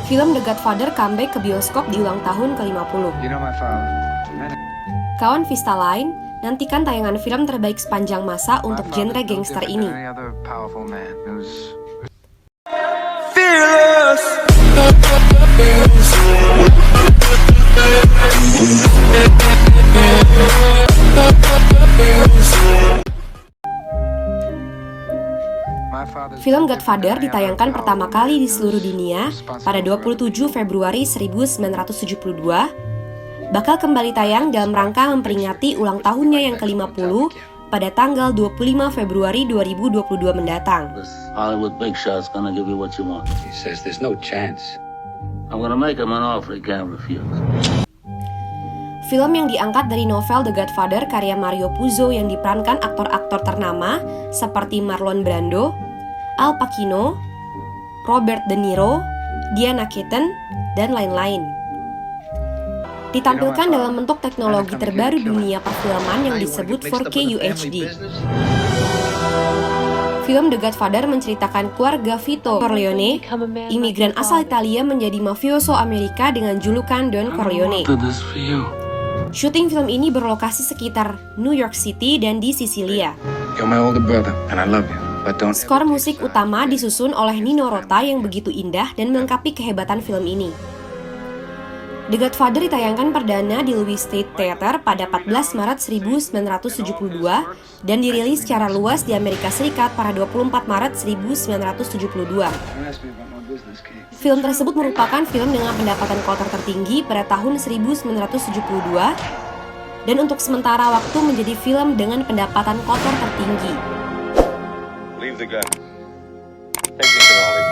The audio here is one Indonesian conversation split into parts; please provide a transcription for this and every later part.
Film The Godfather comeback ke bioskop di ulang tahun ke-50. Kawan Vista Line, nantikan tayangan film terbaik sepanjang masa untuk genre gangster ini. Film Godfather ditayangkan pertama kali di seluruh dunia pada 27 Februari 1972, bakal kembali tayang dalam rangka memperingati ulang tahunnya yang ke-50 pada tanggal 25 Februari 2022 mendatang. Hollywood big shot's gonna give you what you want. He says there's no chance. I'm gonna make him an offer he can't refuse. Film yang diangkat dari novel The Godfather karya Mario Puzo yang diperankan aktor-aktor ternama seperti Marlon Brando, Al Pacino, Robert De Niro, Diana Keaton, dan lain-lain. Ditampilkan dalam bentuk teknologi terbaru dunia perfilman yang disebut 4K UHD. Film The Godfather menceritakan keluarga Vito Corleone, imigran asal Italia menjadi mafioso Amerika dengan julukan Don Corleone. Syuting film ini berlokasi sekitar New York City dan di Sisilia. You're my older brother, and I love you. But don't Skor musik utama disusun oleh Nino Rota yang begitu indah dan melengkapi kehebatan film ini. The Godfather ditayangkan perdana di Louis State Theater pada 14 Maret 1972 dan dirilis secara luas di Amerika Serikat pada 24 Maret 1972. Film tersebut merupakan film dengan pendapatan kotor tertinggi pada tahun 1972 dan untuk sementara waktu menjadi film dengan pendapatan kotor tertinggi. Leave the gun. Take the cannoli.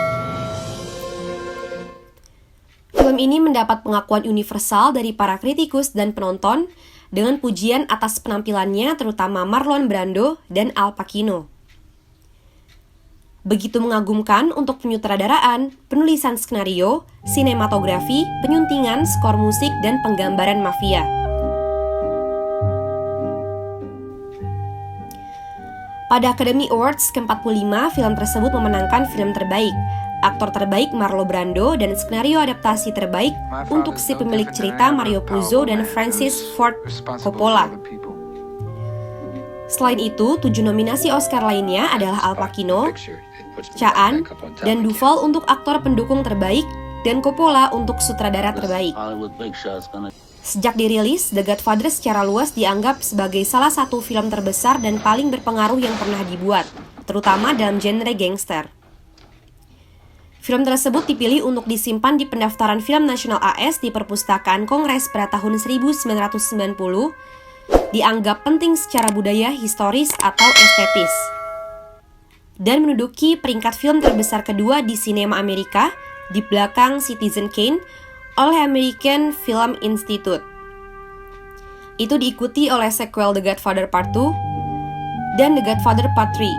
Film ini mendapat pengakuan universal dari para kritikus dan penonton dengan pujian atas penampilannya terutama Marlon Brando dan Al Pacino. Begitu mengagumkan untuk penyutradaraan, penulisan skenario, sinematografi, penyuntingan, skor musik, dan penggambaran mafia. Pada Academy Awards ke-45, film tersebut memenangkan film terbaik, aktor terbaik Marlon Brando, dan skenario adaptasi terbaik untuk si pemilik cerita Mario Puzo dan Francis Ford Coppola. Selain itu, 7 nominasi Oscar lainnya adalah Al Pacino, Caan, dan Duvall untuk aktor pendukung terbaik, dan Coppola untuk sutradara terbaik. Sejak dirilis, The Godfather secara luas dianggap sebagai salah satu film terbesar dan paling berpengaruh yang pernah dibuat, terutama dalam genre gangster. Film tersebut dipilih untuk disimpan di pendaftaran film nasional AS di Perpustakaan Kongres pada tahun 1990, dianggap penting secara budaya, historis, atau estetis, dan menduduki peringkat film terbesar kedua di sinema Amerika di belakang Citizen Kane oleh American Film Institute. Itu diikuti oleh sequel The Godfather Part 2 dan The Godfather Part 3.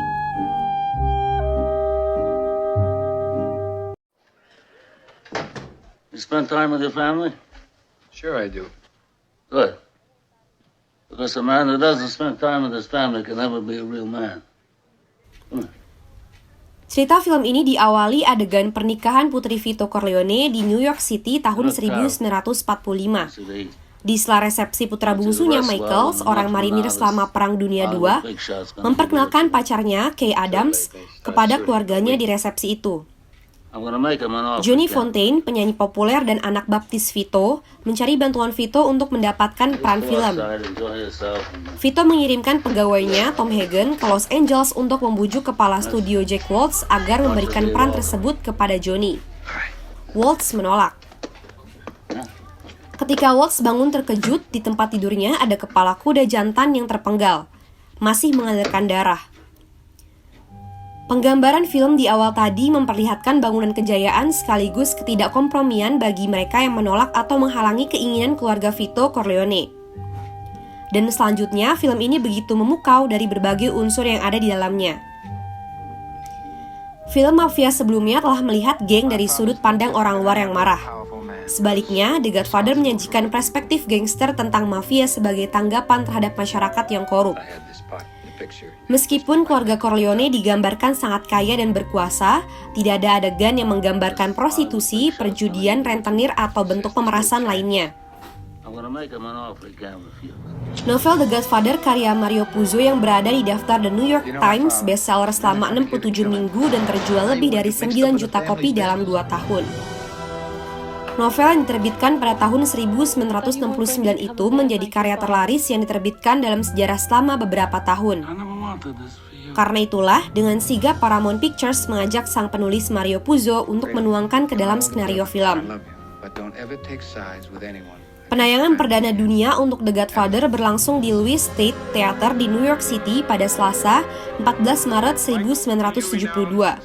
You spend time with your family? Sure I do. Good. Because a man who doesn't spend time with his family can never be a real man. Cerita film ini diawali adegan pernikahan Putri Vito Corleone di New York City tahun 1945. Di sela resepsi putra bungsunya Michael, seorang marinir selama Perang Dunia II, memperkenalkan pacarnya, Kay Adams, kepada keluarganya di resepsi itu. Johnny Fontane, penyanyi populer dan anak baptis Vito, mencari bantuan Vito untuk mendapatkan peran film. Vito mengirimkan pegawainya, Tom Hagen, ke Los Angeles untuk membujuk kepala studio Jack Waltz agar memberikan peran tersebut kepada Johnny. Waltz menolak. Ketika Waltz bangun terkejut, di tempat tidurnya ada kepala kuda jantan yang terpenggal, masih mengalirkan darah. Penggambaran film di awal tadi memperlihatkan bangunan kejayaan sekaligus ketidakkompromian bagi mereka yang menolak atau menghalangi keinginan keluarga Vito Corleone. Dan selanjutnya, film ini begitu memukau dari berbagai unsur yang ada di dalamnya. Film mafia sebelumnya telah melihat geng dari sudut pandang orang luar yang marah. Sebaliknya, The Godfather menyajikan perspektif gangster tentang mafia sebagai tanggapan terhadap masyarakat yang korup. picture. Meskipun keluarga Corleone digambarkan sangat kaya dan berkuasa, tidak ada adegan yang menggambarkan prostitusi, perjudian, rentenir, atau bentuk pemerasan lainnya. I'm gonna make him an offer he can't refuse. Novel The Godfather karya Mario Puzo yang berada di daftar The New York Times bestseller selama 67 minggu dan terjual lebih dari 9 juta kopi dalam 2 tahun. Novel yang diterbitkan pada tahun 1969 itu menjadi karya terlaris yang diterbitkan dalam sejarah selama beberapa tahun. I never wanted this for you. Karena itulah, dengan sigap Paramount Pictures mengajak sang penulis Mario Puzo untuk menuangkan ke dalam skenario I film. love you, but don't ever take sides with anyone. Penayangan perdana dunia untuk The Godfather berlangsung di Louis State Theater di New York City pada Selasa, 14 Maret 1972.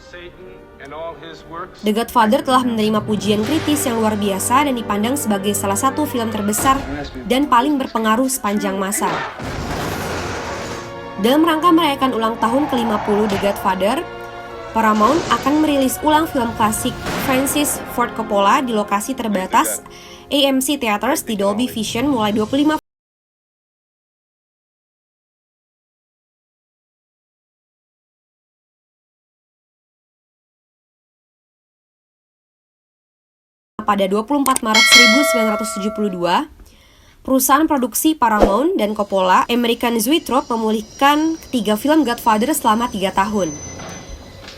The Godfather telah menerima pujian kritis yang luar biasa dan dipandang sebagai salah satu film terbesar dan paling berpengaruh sepanjang masa. Dalam rangka merayakan ulang tahun ke-50 The Godfather, Paramount akan merilis ulang film klasik Francis Ford Coppola di lokasi terbatas AMC Theatres di Dolby Vision mulai 25 pada 24 Maret 1972. Perusahaan produksi Paramount dan Coppola, American Zoetrope, memulihkan ketiga film Godfather selama 3 tahun.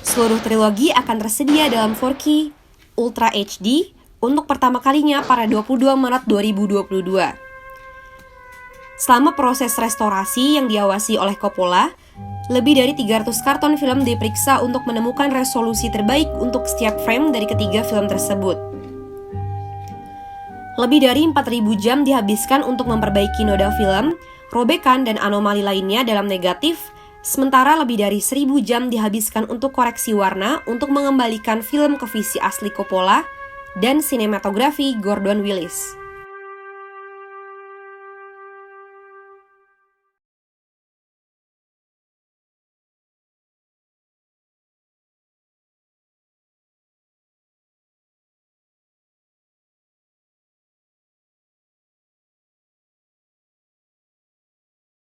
Seluruh trilogi akan tersedia dalam 4K Ultra HD untuk pertama kalinya pada 22 Maret 2022. Selama proses restorasi yang diawasi oleh Coppola, lebih dari 300 karton film diperiksa untuk menemukan resolusi terbaik untuk setiap frame dari ketiga film tersebut. Lebih dari 4.000 jam dihabiskan untuk memperbaiki noda film, robekan, dan anomali lainnya dalam negatif, sementara lebih dari 1.000 jam dihabiskan untuk koreksi warna untuk mengembalikan film ke visi asli Coppola dan sinematografi Gordon Willis.